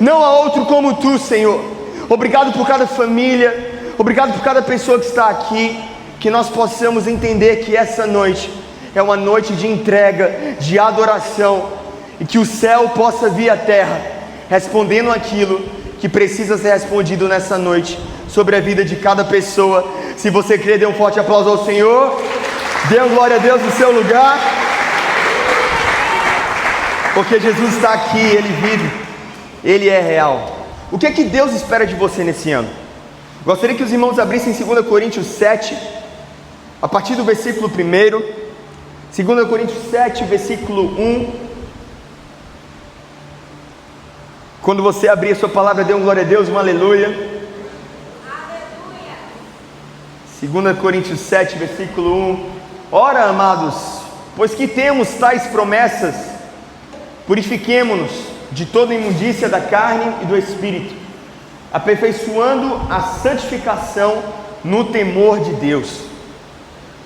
Não há outro como Tu, Senhor. Obrigado por cada família, obrigado por cada pessoa que está aqui, que nós possamos entender que essa noite é uma noite de entrega, de adoração, e que o céu possa vir à terra, respondendo aquilo que precisa ser respondido nessa noite, sobre a vida de cada pessoa. Se você crê, dê um forte aplauso ao Senhor, dê glória a Deus no seu lugar, porque Jesus está aqui, Ele vive, Ele é real. O que é que Deus espera de você nesse ano? Gostaria que os irmãos abrissem 2 Coríntios 7, a partir do versículo 1, 2 Coríntios 7, versículo 1. Quando você abrir a sua palavra, dê um glória a Deus, um aleluia. Aleluia. 2 Coríntios 7, versículo 1. Ora, amados, pois que temos tais promessas, purifiquemo-nos de toda imundícia da carne e do espírito, aperfeiçoando a santificação no temor de Deus.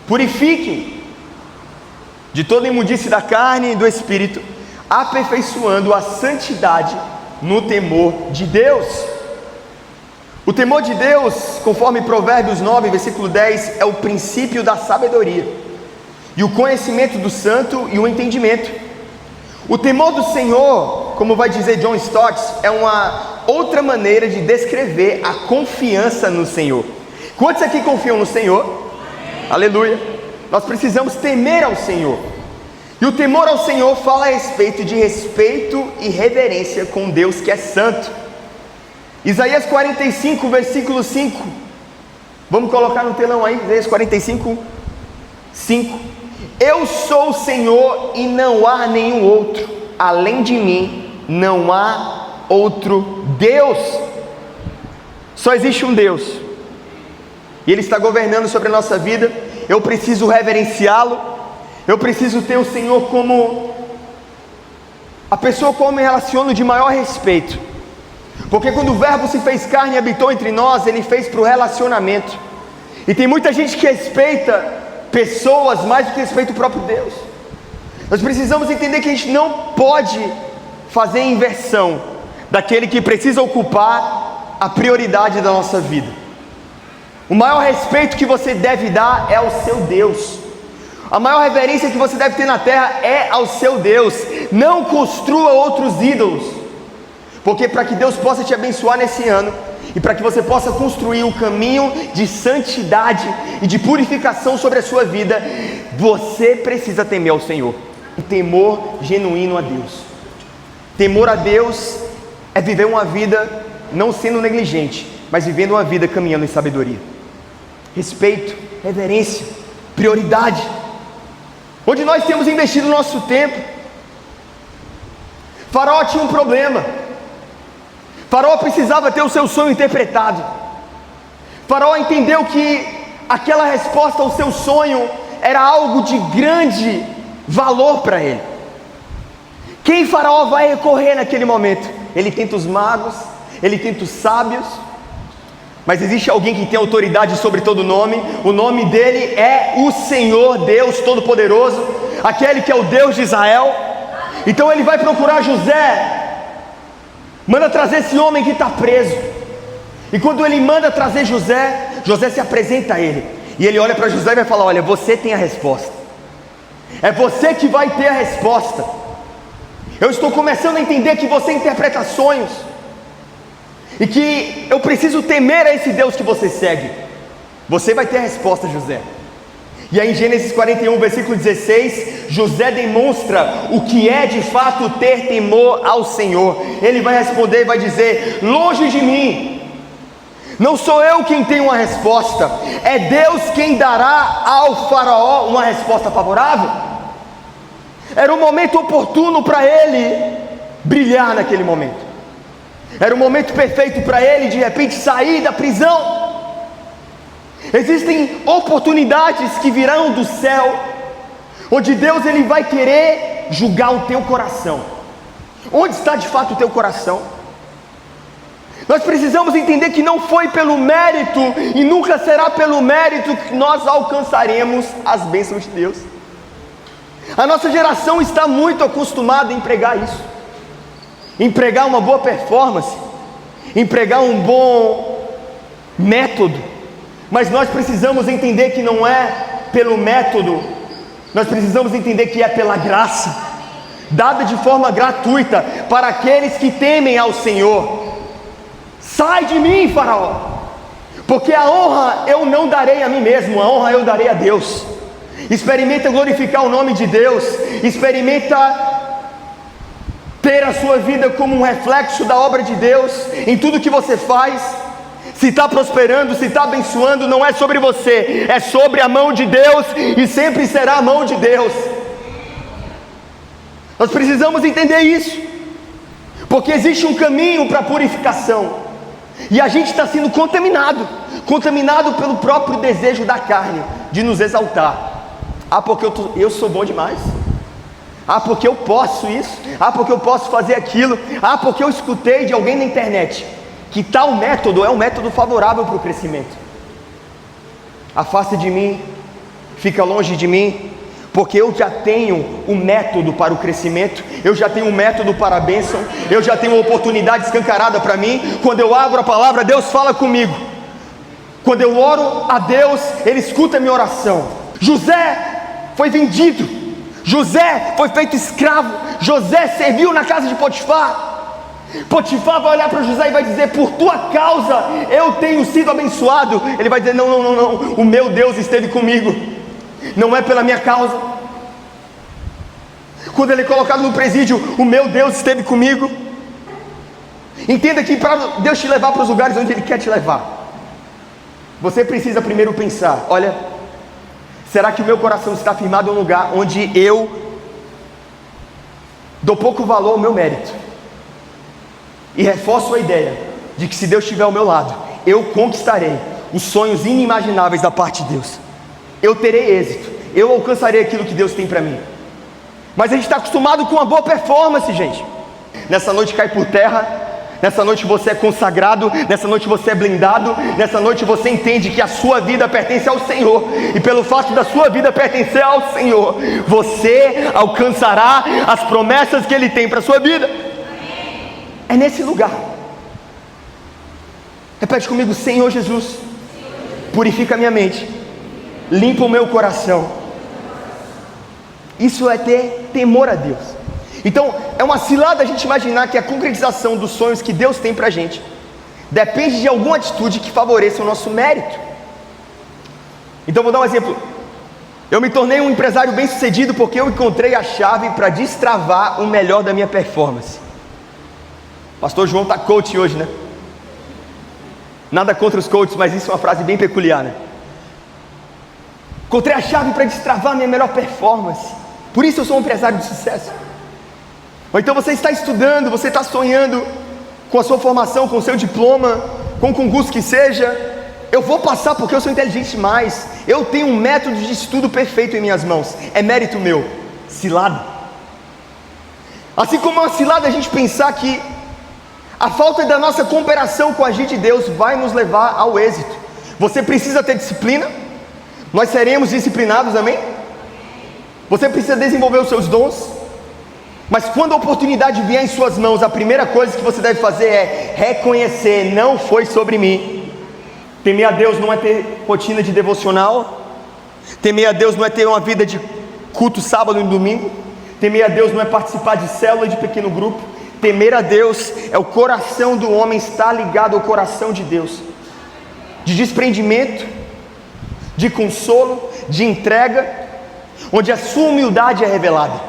Purifiquem de toda imundícia da carne e do espírito, aperfeiçoando a santidade no temor de Deus. O temor de Deus, conforme Provérbios 9, versículo 10, é o princípio da sabedoria, e o conhecimento do santo e o entendimento. O temor do Senhor, como vai dizer John Stott, é uma outra maneira de descrever a confiança no Senhor. Quantos aqui confiam no Senhor? Amém. Aleluia. Nós precisamos temer ao Senhor. E o temor ao Senhor fala a respeito de respeito e reverência com Deus que é santo. Isaías 45, versículo 5. Vamos colocar no telão aí, Isaías 45, 5. Eu sou o Senhor e não há nenhum outro, além de mim não há outro Deus. Só existe um Deus, e Ele está governando sobre a nossa vida. Eu preciso reverenciá-lo, eu preciso ter o Senhor como a pessoa com qual eu me relaciono de maior respeito, porque quando o Verbo se fez carne e habitou entre nós, Ele fez para o relacionamento. E tem muita gente que respeita pessoas mais do que respeita o próprio Deus. Nós precisamos entender que a gente não pode fazer inversão daquele que precisa ocupar a prioridade da nossa vida. O maior respeito que você deve dar é ao seu Deus. A maior reverência que você deve ter na terra é ao seu Deus. Não construa outros ídolos, porque para que Deus possa te abençoar nesse ano, e para que você possa construir um caminho de santidade e de purificação sobre a sua vida, você precisa temer ao Senhor. Um temor genuíno a Deus. Temor a Deus é viver uma vida não sendo negligente, mas vivendo uma vida caminhando em sabedoria. Respeito, reverência, prioridade. Onde nós temos investido o nosso tempo. Faraó tinha um problema. Faraó precisava ter o seu sonho interpretado. Faraó entendeu que aquela resposta ao seu sonho era algo de grande valor para ele. Quem Faraó vai recorrer naquele momento? Ele tenta os magos, ele tenta os sábios, mas existe alguém que tem autoridade sobre todo nome. O nome dele é o Senhor Deus Todo-Poderoso, aquele que é o Deus de Israel. Então ele vai procurar José, manda trazer esse homem que está preso. E quando ele manda trazer José, José se apresenta a ele, e ele olha para José e vai falar: olha, você tem a resposta, é você que vai ter a resposta. Eu estou começando a entender que você interpreta sonhos, e que eu preciso temer a esse Deus que você segue. Você vai ter a resposta, José. E aí em Gênesis 41, versículo 16, José demonstra o que é de fato ter temor ao Senhor. Ele vai responder e vai dizer: longe de mim, não sou eu quem tem uma resposta, é Deus quem dará ao Faraó uma resposta favorável. Era um momento oportuno para ele brilhar naquele momento. Era o momento perfeito para ele de repente sair da prisão. Existem oportunidades que virão do céu, onde Deus ele vai querer julgar o teu coração. Onde está de fato o teu coração? Nós precisamos entender que não foi pelo mérito, e nunca será pelo mérito, que nós alcançaremos as bênçãos de Deus. A nossa geração está muito acostumada em pregar isso. empregar uma boa performance, empregar um bom método, mas nós precisamos entender que não é pelo método, nós precisamos entender que é pela graça, dada de forma gratuita para aqueles que temem ao Senhor. Sai de mim, Faraó, porque a honra eu não darei a mim mesmo, a honra eu darei a Deus. Experimenta glorificar o nome de Deus, experimenta ter a sua vida como um reflexo da obra de Deus em tudo que você faz. Se está prosperando, se está abençoando, não é sobre você, é sobre a mão de Deus, e sempre será a mão de Deus. Nós precisamos entender isso, porque existe um caminho para a purificação, e a gente está sendo contaminado pelo próprio desejo da carne, de nos exaltar. Porque eu sou bom demais, porque eu posso isso, porque eu posso fazer aquilo, porque eu escutei de alguém na internet que tal método é um método favorável para o crescimento. Afasta de mim, fica longe de mim, porque eu já tenho um método para o crescimento, eu já tenho um método para a bênção, eu já tenho uma oportunidade escancarada para mim. Quando eu abro a palavra, Deus fala comigo. Quando eu oro a Deus, Ele escuta a minha oração. José foi vendido, José foi feito escravo, José serviu na casa de Potifar. Potifar vai olhar para José e vai dizer: por tua causa eu tenho sido abençoado. Ele vai dizer: não, o meu Deus esteve comigo, não é pela minha causa. Quando ele é colocado no presídio, o meu Deus esteve comigo. Entenda que para Deus te levar para os lugares onde Ele quer te levar, você precisa primeiro pensar: olha, será que o meu coração está firmado em um lugar onde eu dou pouco valor ao meu mérito, e reforço a ideia de que se Deus estiver ao meu lado, eu conquistarei os sonhos inimagináveis da parte de Deus, eu terei êxito, eu alcançarei aquilo que Deus tem para mim. Mas a gente está acostumado com uma boa performance, gente. Nessa noite cai por terra, nessa noite você é consagrado, nessa noite você é blindado, nessa noite você entende que a sua vida pertence ao Senhor, e pelo fato da sua vida pertencer ao Senhor, você alcançará as promessas que Ele tem para a sua vida. É nesse lugar. Repete comigo: Senhor Jesus, purifica a minha mente, limpa o meu coração. Isso é ter temor a Deus. Então é uma cilada a gente imaginar que a concretização dos sonhos que Deus tem para a gente depende de alguma atitude que favoreça o nosso mérito. Então vou dar um exemplo. Eu me tornei um empresário bem sucedido porque eu encontrei a chave para destravar o melhor da minha performance. Pastor João está coach hoje, né? Nada contra os coaches, mas isso é uma frase bem peculiar, né? Encontrei a chave para destravar a minha melhor performance, por isso eu sou um empresário de sucesso. Ou então você está estudando, você está sonhando com a sua formação, com o seu diploma, com o concurso que seja. Eu vou passar porque eu sou inteligente demais, eu tenho um método de estudo perfeito em minhas mãos, é mérito meu. Cilada. Assim como é uma cilada a gente pensar que a falta da nossa cooperação com a agir de Deus vai nos levar ao êxito. Você precisa ter disciplina, nós seremos disciplinados, amém? Você precisa desenvolver os seus dons, mas quando a oportunidade vier em suas mãos, a primeira coisa que você deve fazer é reconhecer: não foi sobre mim. Temer a Deus não é ter rotina de devocional, temer a Deus não é ter uma vida de culto sábado e domingo, temer a Deus não é participar de célula, de pequeno grupo. Temer a Deus é o coração do homem estar ligado ao coração de Deus, de desprendimento, de consolo, de entrega, onde a sua humildade é revelada.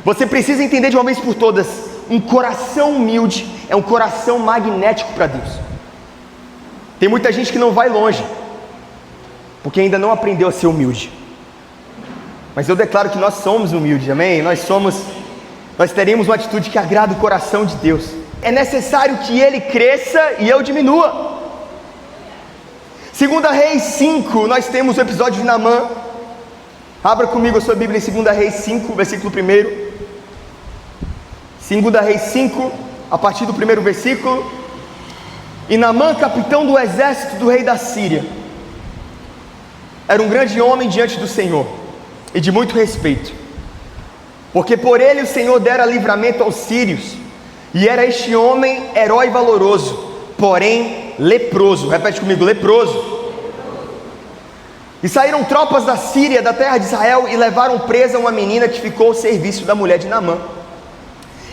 Você precisa entender de uma vez por todas: um coração humilde é um coração magnético para Deus. Tem muita gente que não vai longe, porque ainda não aprendeu a ser humilde. Mas eu declaro que nós somos humildes, amém? Nós teremos uma atitude que agrada o coração de Deus. É necessário que Ele cresça e eu diminua. 2 Reis 5, nós temos o episódio de Naamã. Abra comigo a sua Bíblia em 2 Reis 5, versículo 1. 2 Reis 5, a partir do primeiro versículo. E Naamã, capitão do exército do rei da Síria, era um grande homem diante do Senhor e de muito respeito, porque por ele o Senhor dera livramento aos sírios, E era este homem herói valoroso, porém leproso. Repete comigo, leproso. E saíram tropas da Síria, da terra de Israel, e levaram presa uma menina que ficou ao serviço da mulher de Naamã.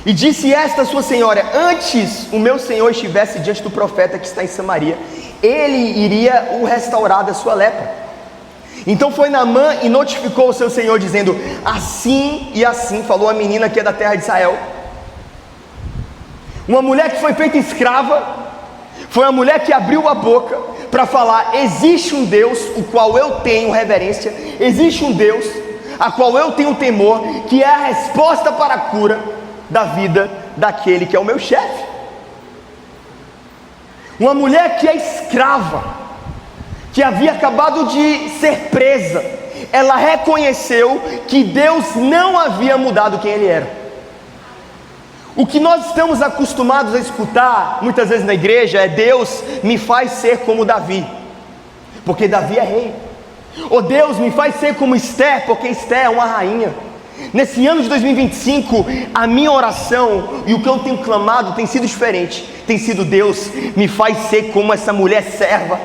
E disse esta sua senhora: antes o meu senhor estivesse diante do profeta que está em Samaria, ele iria o restaurar da sua lepra. Então foi Naamã e notificou o seu senhor, dizendo: assim e assim falou a menina que é da terra de Israel. Uma mulher que foi feita escrava, foi a mulher que abriu a boca para falar: existe um Deus o qual eu tenho reverência, existe um Deus a qual eu tenho temor, que é a resposta para a cura da vida daquele que é o meu chefe. Uma mulher que é escrava, que havia acabado de ser presa, ela reconheceu que Deus não havia mudado quem Ele era. O que nós estamos acostumados a escutar muitas vezes na igreja é: Deus me faz ser como Davi, porque Davi é rei. Ou Deus me faz ser como Esther, porque Esther é uma rainha. Nesse ano de 2025, a minha oração e o que eu tenho clamado tem sido diferente. Tem sido: Deus me faz ser como essa mulher serva,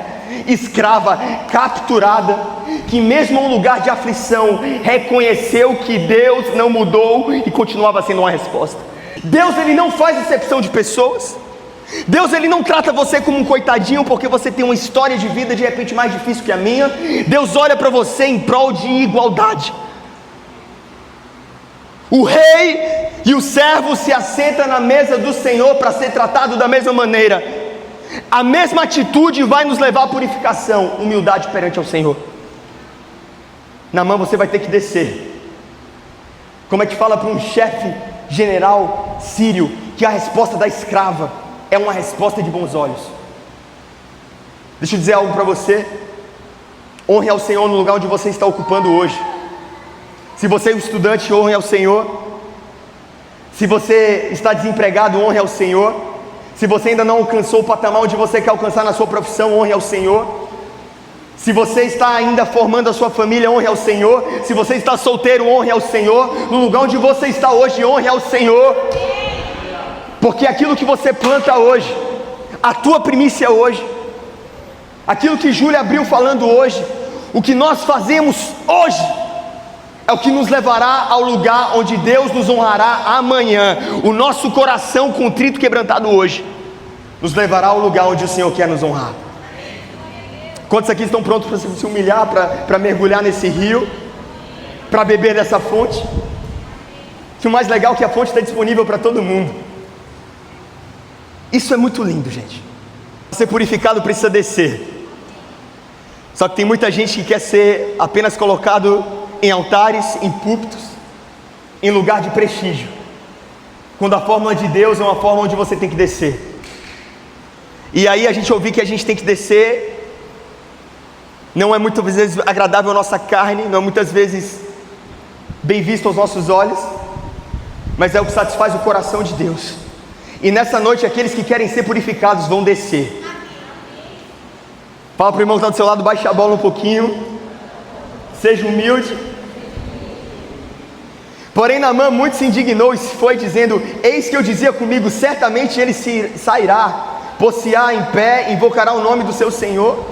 escrava, capturada, que mesmo em um lugar de aflição, reconheceu que Deus não mudou e continuava sendo uma resposta. Deus, Ele não faz exceção de pessoas. Deus, Ele não trata você como um coitadinho porque você tem uma história de vida de repente mais difícil que a minha. Deus olha para você em prol de igualdade. O rei e o servo se assentam na mesa do Senhor para ser tratado da mesma maneira. A mesma atitude vai nos levar à purificação, humildade perante ao Senhor. Naamã, você vai ter que descer. Como é que fala para um chefe general sírio que a resposta da escrava é uma resposta de bons olhos? Deixa eu dizer algo para você: honre ao Senhor no lugar onde você está ocupando hoje. Se você é um estudante, honre ao Senhor. Se você está desempregado, honre ao Senhor. Se você ainda não alcançou o patamar onde você quer alcançar na sua profissão, honre ao Senhor. Se você está ainda formando a sua família, honre ao Senhor. Se você está solteiro, honre ao Senhor. No lugar onde você está hoje, honre ao Senhor. Porque aquilo que você planta hoje, a tua primícia hoje, aquilo que Júlia abriu falando hoje, o que nós fazemos hoje, é o que nos levará ao lugar onde Deus nos honrará amanhã. O nosso coração contrito e quebrantado hoje nos levará ao lugar onde o Senhor quer nos honrar. Quantos aqui estão prontos para se humilhar, para mergulhar nesse rio, para beber dessa fonte? Que o mais legal é que a fonte está disponível para todo mundo. Isso é muito lindo, gente. Para ser purificado precisa descer. Só que tem muita gente que quer ser apenas colocado em altares, em púlpitos, em lugar de prestígio, quando a fórmula de Deus é uma fórmula onde você tem que descer. E aí a gente ouvir que a gente tem que descer não é muitas vezes agradável à nossa carne, não é muitas vezes bem visto aos nossos olhos, mas é o que satisfaz o coração de Deus. E nessa noite aqueles que querem ser purificados vão descer. Fala para o irmão que está do seu lado: baixa a bola um pouquinho, seja humilde. Porém Naamã muito se indignou e se foi, dizendo: eis que eu dizia comigo, certamente ele sairá, pôr-se-á em pé, invocará o nome do seu Senhor,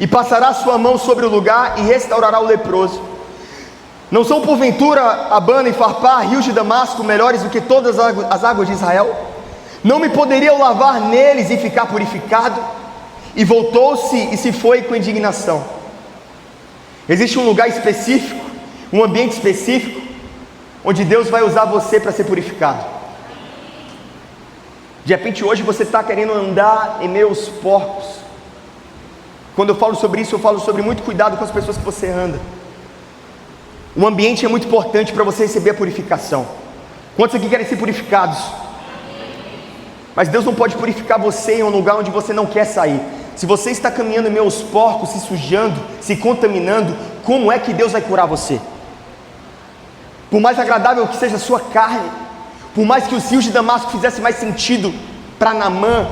e passará sua mão sobre o lugar, e restaurará o leproso. Não são porventura Abana e Farpar, rios de Damasco, melhores do que todas as águas de Israel? Não me poderia eu lavar neles e ficar purificado? E voltou-se e se foi com indignação. Existe um lugar específico, um ambiente específico, onde Deus vai usar você para ser purificado. De repente hoje você está querendo andar em meio aos porcos. Quando eu falo sobre isso, eu falo sobre muito cuidado com as pessoas que você anda. O ambiente é muito importante para você receber a purificação. Quantos aqui querem ser purificados? Mas Deus não pode purificar você em um lugar onde você não quer sair. Se você está caminhando em meio aos porcos, se sujando, se contaminando, como é que Deus vai curar você? Por mais agradável que seja a sua carne, por mais que os rios de Damasco fizessem mais sentido para Naamã,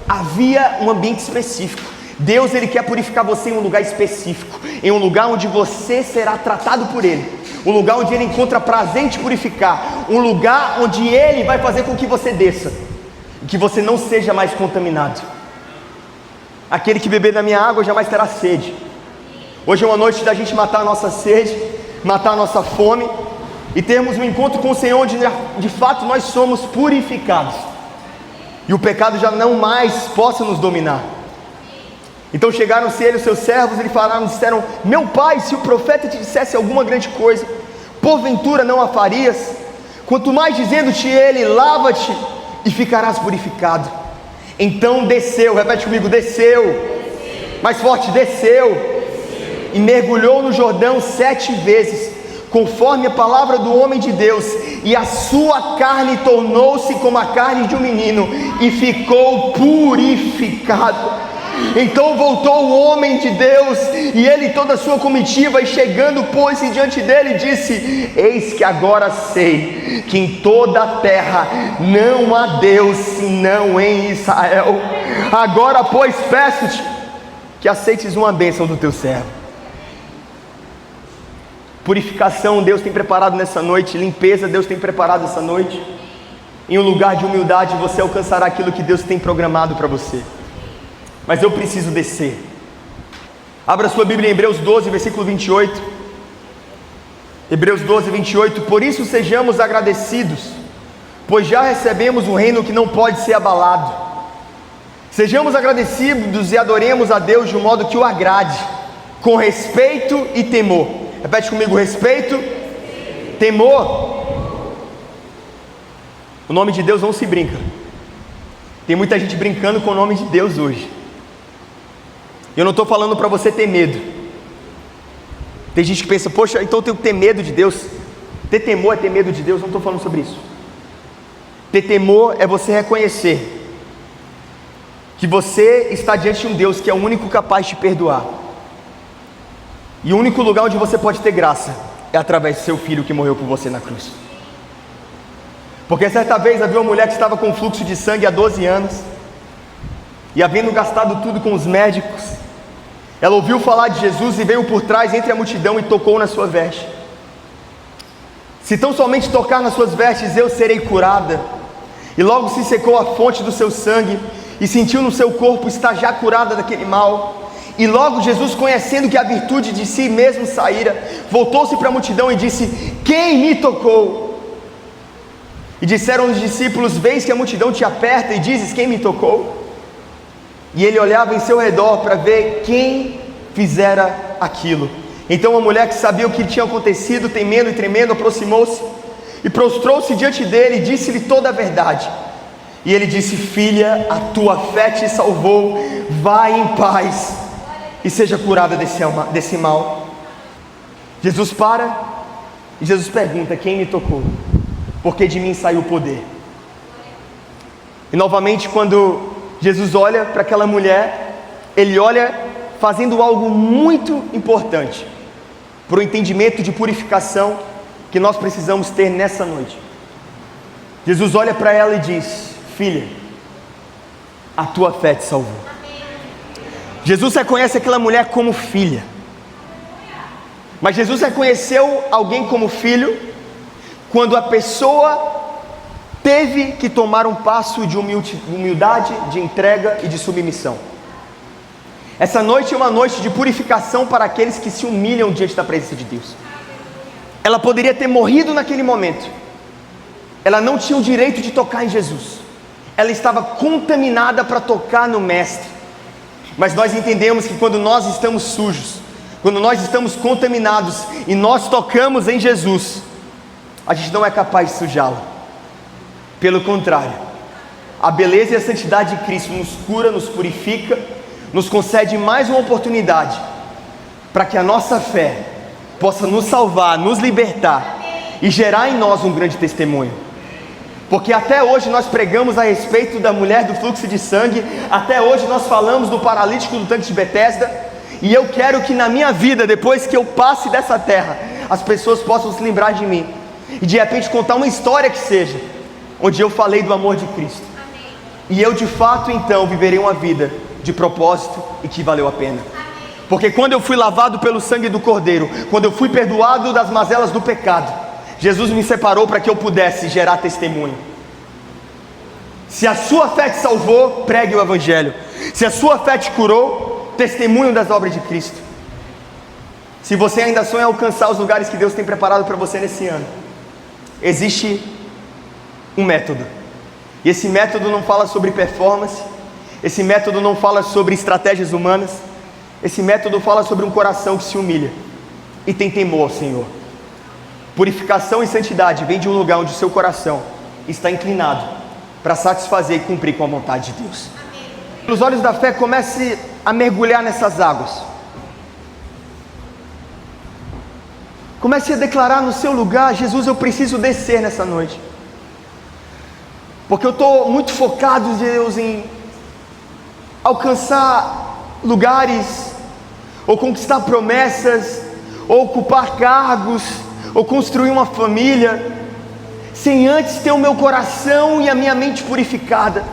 havia um ambiente específico. Deus, Ele quer purificar você em um lugar específico, em um lugar onde você será tratado por Ele, um lugar onde Ele encontra prazer em te purificar, um lugar onde Ele vai fazer com que você desça, e que você não seja mais contaminado. Aquele que beber da minha água jamais terá sede. Hoje é uma noite da gente matar a nossa sede, matar a nossa fome, e termos um encontro com o Senhor, onde de fato nós somos purificados, e o pecado já não mais possa nos dominar. Então chegaram-se ele e os seus servos, e lhe falaram, disseram: meu pai, se o profeta te dissesse alguma grande coisa, porventura não a farias? Quanto mais dizendo-te ele, lava-te e ficarás purificado. Então desceu, repete comigo, desceu, mais forte, desceu, e mergulhou no Jordão 7 vezes, conforme a palavra do homem de Deus, e a sua carne tornou-se como a carne de um menino, e ficou purificado. Então voltou o homem de Deus, e ele e toda a sua comitiva, e chegando pôs-se diante dele, e disse: eis que agora sei que em toda a terra não há Deus senão em Israel. Agora pois peço-te que aceites uma bênção do teu servo. Purificação Deus tem preparado nessa noite, limpeza Deus tem preparado essa noite. Em um lugar de humildade você alcançará aquilo que Deus tem programado para você. Mas eu preciso descer. Abra sua Bíblia em Hebreus 12, versículo 28. Hebreus 12, 28. Por isso sejamos agradecidos, pois já recebemos um reino que não pode ser abalado. Sejamos agradecidos e adoremos a Deus de um modo que o agrade, com respeito e temor. Repete comigo: respeito, temor. O nome de Deus não se brinca. Tem muita gente brincando com o nome de Deus hoje. Eu não estou falando para você ter medo. Tem gente que pensa: poxa, então eu tenho que ter medo de Deus. Ter temor é ter medo de Deus. Não estou falando sobre isso. Ter temor é você reconhecer que você está diante de um Deus que é o único capaz de perdoar, e o único lugar onde você pode ter graça é através do seu filho que morreu por você na cruz. Porque certa vez havia uma mulher que estava com fluxo de sangue há 12 anos, e havendo gastado tudo com os médicos, ela ouviu falar de Jesus e veio por trás entre a multidão e tocou na sua veste. Se tão somente tocar nas suas vestes, eu serei curada. E logo se secou a fonte do seu sangue, e sentiu no seu corpo estar já curada daquele mal. E logo Jesus, conhecendo que a virtude de si mesmo saíra, voltou-se para a multidão e disse: quem me tocou? E disseram os discípulos: vês que a multidão te aperta e dizes: quem me tocou? E ele olhava em seu redor para ver quem fizera aquilo. Então a mulher, que sabia o que tinha acontecido, temendo e tremendo, aproximou-se e prostrou-se diante dele e disse-lhe toda a verdade. E ele disse: filha, a tua fé te salvou, vai em paz e seja curada desse mal. Jesus para e Jesus pergunta: quem me tocou? Porque de mim saiu o poder. E novamente, quando Jesus olha para aquela mulher, ele olha fazendo algo muito importante para o entendimento de purificação que nós precisamos ter nessa noite. Jesus olha para ela e diz: filha, a tua fé te salvou. Jesus reconhece aquela mulher como filha, mas Jesus reconheceu alguém como filho quando a pessoa teve que tomar um passo de humildade, de entrega e de submissão. Essa noite é uma noite de purificação para aqueles que se humilham diante da presença de Deus. Ela poderia ter morrido naquele momento, ela não tinha o direito de tocar em Jesus, ela estava contaminada para tocar no Mestre. Mas nós entendemos que quando nós estamos sujos, quando nós estamos contaminados e nós tocamos em Jesus, a gente não é capaz de sujá-lo. Pelo contrário, a beleza e a santidade de Cristo nos cura, nos purifica, nos concede mais uma oportunidade para que a nossa fé possa nos salvar, nos libertar e gerar em nós um grande testemunho. Porque até hoje nós pregamos a respeito da mulher do fluxo de sangue, até hoje nós falamos do paralítico do tanque de Betesda, e eu quero que na minha vida, depois que eu passe dessa terra, as pessoas possam se lembrar de mim e de repente contar uma história que seja onde eu falei do amor de Cristo. Amém. E eu de fato então viverei uma vida de propósito e que valeu a pena. Porque quando eu fui lavado pelo sangue do Cordeiro, quando eu fui perdoado das mazelas do pecado, Jesus me separou para que eu pudesse gerar testemunho. Se a sua fé te salvou, pregue o Evangelho. Se a sua fé te curou, testemunho das obras de Cristo. Se você ainda sonha alcançar os lugares que Deus tem preparado para você nesse ano, existe um método. E esse método não fala sobre performance, esse método não fala sobre estratégias humanas, esse método fala sobre um coração que se humilha e tem temor ao Senhor. Purificação e santidade vem de um lugar onde o seu coração está inclinado para satisfazer e cumprir com a vontade de Deus. Pelos olhos da fé, comece a mergulhar nessas águas. Comece a declarar no seu lugar: Jesus, eu preciso descer nessa noite, porque eu estou muito focado, Deus, em alcançar lugares, ou conquistar promessas, ou ocupar cargos, ou construir uma família, sem antes ter o meu coração e a minha mente purificada.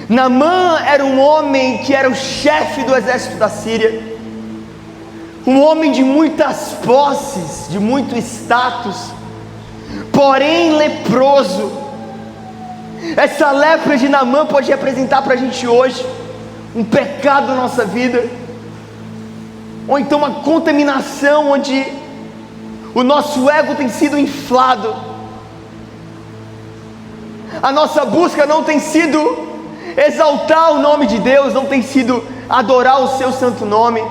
Naamã era um homem que era o chefe do exército da Síria, um homem de muitas posses, de muito status, porém leproso. Essa lepra de Naamã pode representar para a gente hoje um pecado na nossa vida, ou então uma contaminação onde o nosso ego tem sido inflado, a nossa busca não tem sido exaltar o nome de Deus, não tem sido adorar o seu santo nome.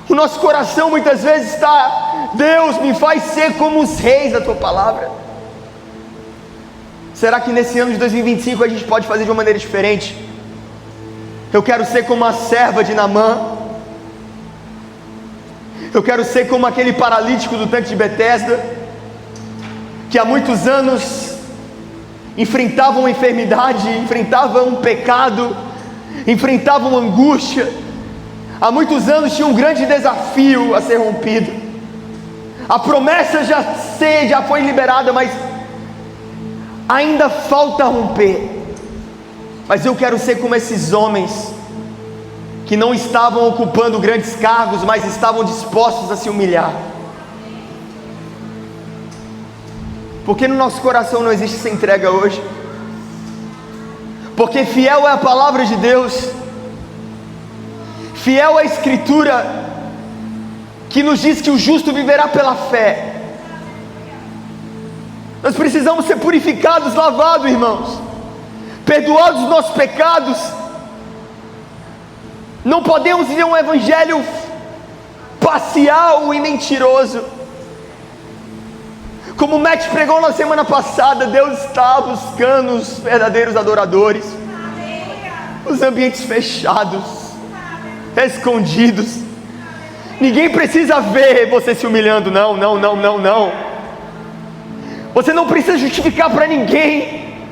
O nosso coração muitas vezes está: Deus, me faz ser como os reis da tua palavra. Será que nesse ano de 2025 a gente pode fazer de uma maneira diferente? Eu quero ser como a serva de Naamã. Eu quero ser como aquele paralítico do tanque de Betesda, que há muitos anos enfrentava uma enfermidade, enfrentava um pecado, enfrentava uma angústia. Há muitos anos tinha um grande desafio a ser rompido. A promessa já foi liberada, mas ainda falta romper. Mas eu quero ser como esses homens que não estavam ocupando grandes cargos, mas estavam dispostos a se humilhar. Porque no nosso coração não existe essa entrega hoje? Porque fiel é a palavra de Deus, fiel é a Escritura, que nos diz que o justo viverá pela fé. Nós precisamos ser purificados, lavados, irmãos, perdoados os nossos pecados. Não podemos viver um evangelho parcial e mentiroso. Como o Matt pregou na semana passada, Deus está buscando os verdadeiros adoradores, os ambientes fechados, escondidos. Ninguém precisa ver você se humilhando, não. Você não precisa justificar para ninguém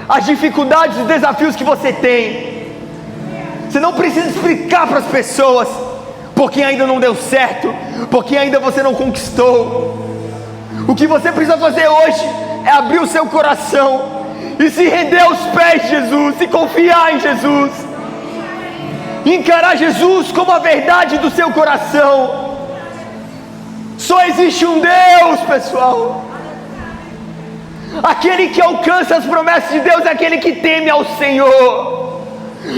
as dificuldades e os desafios que você tem. Você não precisa explicar para as pessoas porque ainda não deu certo, porque ainda você não conquistou. O que você precisa fazer hoje é abrir o seu coração e se render aos pés de Jesus, se confiar em Jesus, encarar Jesus como a verdade do seu coração. Só existe um Deus, pessoal. Aquele que alcança as promessas de Deus é aquele que teme ao Senhor.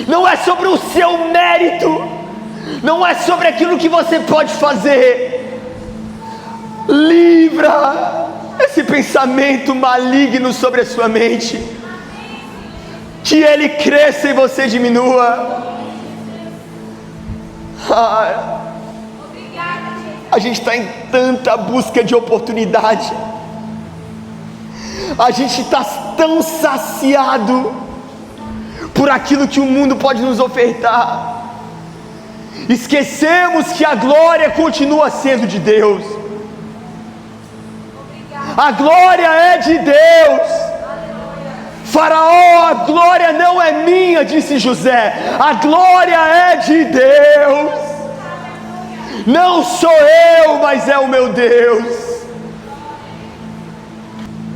Não é sobre o seu mérito, não é sobre aquilo que você pode fazer. Livra esse pensamento maligno sobre a sua mente, que ele cresça e você diminua. A gente está em tanta busca de oportunidade, a gente está tão saciado por aquilo que o mundo pode nos ofertar, esquecemos que a glória continua sendo de Deus. A glória é de Deus. Faraó, a glória não é minha, disse José, a glória é de Deus. Não sou eu, mas é o meu Deus.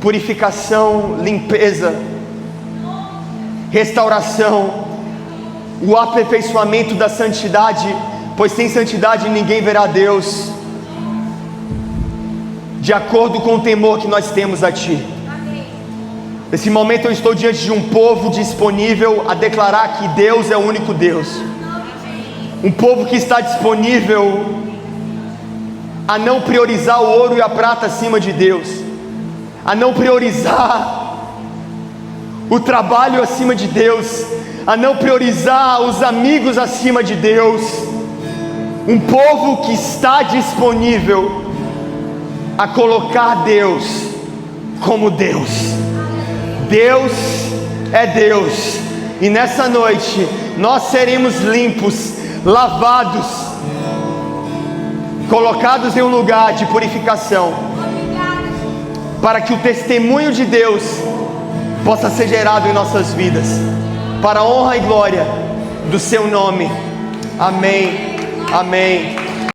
purificação, limpeza, restauração, o aperfeiçoamento da santidade, pois sem santidade ninguém verá Deus, de acordo com o temor que nós temos a Ti. Nesse momento eu estou diante de um povo disponível a declarar que Deus é o único Deus, um povo que está disponível a não priorizar o ouro e a prata acima de Deus, a não priorizar o trabalho acima de Deus, a não priorizar os amigos acima de Deus, um povo que está disponível a colocar Deus como Deus. Deus é Deus, e nessa noite nós seremos limpos, lavados, colocados em um lugar de purificação, para que o testemunho de Deus possa ser gerado em nossas vidas, para a honra e glória do Seu nome. Amém, amém.